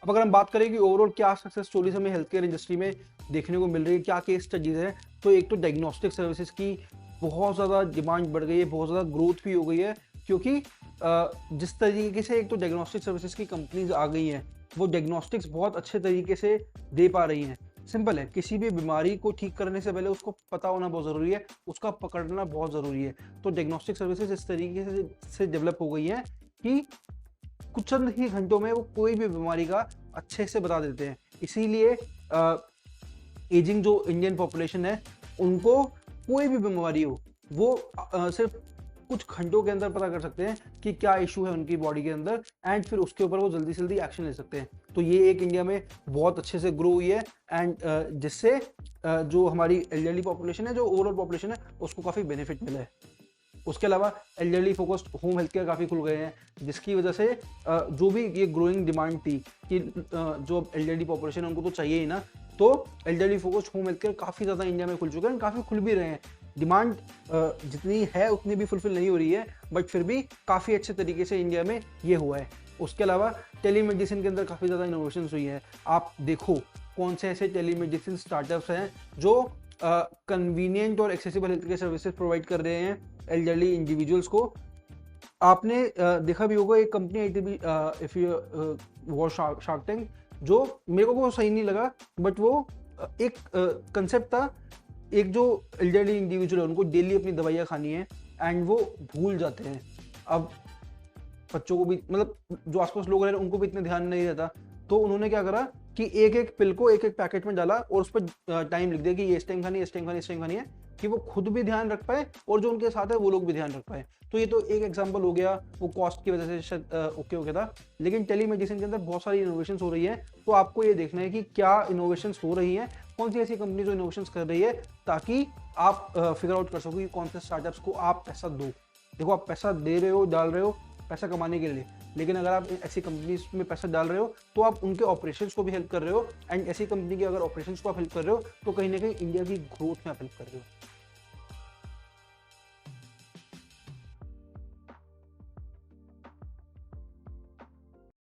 अब अगर हम बात करें कि ओवरऑल क्या सक्सेस स्टोरीज हमें हेल्थ केयर इंडस्ट्री में देखने को मिल रही है, क्या केस स्टडीज है, तो एक तो डायग्नोस्टिक सर्विसेज की बहुत ज़्यादा डिमांड बढ़ गई है, बहुत ज़्यादा ग्रोथ भी हो गई है, क्योंकि जिस तरीके से एक तो डायग्नोस्टिक सर्विसेज की कंपनीज आ गई हैं, वो डायग्नोस्टिक्स बहुत अच्छे तरीके से दे पा रही हैं। सिंपल है, किसी भी बीमारी को ठीक करने से पहले उसको पता होना बहुत ज़रूरी है, उसका पकड़ना बहुत ज़रूरी है। तो डायग्नोस्टिक सर्विसेज इस तरीके से डेवलप हो गई हैं कि कुछ चंद ही घंटों में वो कोई भी बीमारी का अच्छे से बता देते हैं। इसीलिए एजिंग जो इंडियन पॉपुलेशन है, उनको कोई भी बीमारी हो, वो सिर्फ कुछ घंटों के अंदर पता कर सकते हैं कि क्या इशू है उनकी बॉडी के अंदर, एंड फिर उसके ऊपर वो जल्दी से जल्दी एक्शन ले सकते हैं। तो ये एक इंडिया में बहुत अच्छे से ग्रो हुई है, एंड जिससे जो हमारी एल्डरली पॉपुलेशन है, जो ओवरऑल पॉपुलेशन है, उसको काफ़ी बेनिफिट मिला है। उसके अलावा elderly focused home health care काफ़ी खुल गए हैं, जिसकी वजह से जो भी ये ग्रोइंग डिमांड थी कि जो एल्डरली पॉपुलेशन है उनको तो चाहिए ही ना, तो elderly focused home health care काफ़ी ज़्यादा इंडिया में खुल चुके हैं, काफ़ी खुल भी रहे हैं। डिमांड जितनी है उतनी भी फुलफिल नहीं हो रही है, बट फिर भी काफ़ी अच्छे तरीके से इंडिया में ये हुआ है। उसके अलावा टेलीमेडिसिन के अंदर काफ़ी ज़्यादा इनोवेशन हुई है। आप देखो कौन से ऐसे टेलीमेडिसिन स्टार्टअप्स हैं जो कन्वीनियंट और accessible health care services provide कर रहे हैं एल्डरली इंडिविजुअल्स को। आपने देखा भी होगा एक कंपनी आई थी, if you watch shark tank, जो मेरे को वो सही नहीं लगा, बट वो एक कंसेप्ट था, एक जो एल्डरली इंडिविजुअल है उनको डेली अपनी दवाइयाँ खानी है, एंड वो भूल जाते हैं। अब बच्चों को भी, मतलब जो आसपास लोग रह रहे हैं उनको भी इतना ध्यान नहीं रहता, तो उन्होंने क्या करा कि एक एक पिल को एक एक पैकेट में डाला और उस पर टाइम लिख दिया कि ये इस टाइम खानी है, इस टाइम खानी है, इस टाइम खानी है, कि वो खुद भी ध्यान रख पाए और जो उनके साथ है वो लोग भी ध्यान रख पाए। तो ये तो एक एग्जांपल हो गया, वो कॉस्ट की वजह से शायद ओके हो गया था, लेकिन टेलीमेडिसिन के अंदर बहुत सारी इनोवेशन हो रही है। तो आपको ये देखना है कि क्या इनोवेशन हो रही है, कौन सी ऐसी कंपनी जो इनोवेशन कर रही है, ताकि आप फिगर आउट कर सको कि कौन से स्टार्टअप्स को आप पैसा दो। देखो, आप पैसा दे रहे हो, डाल रहे हो पैसा कमाने के लिए, लेकिन अगर आप ऐसी कंपनीज में पैसा डाल रहे हो तो आप उनके ऑपरेशंस को भी हेल्प कर रहे हो, एंड ऐसी कंपनी के अगर ऑपरेशंस को आप हेल्प कर रहे हो तो कहीं ना कहीं इंडिया की ग्रोथ में आप हेल्प कर रहे हो।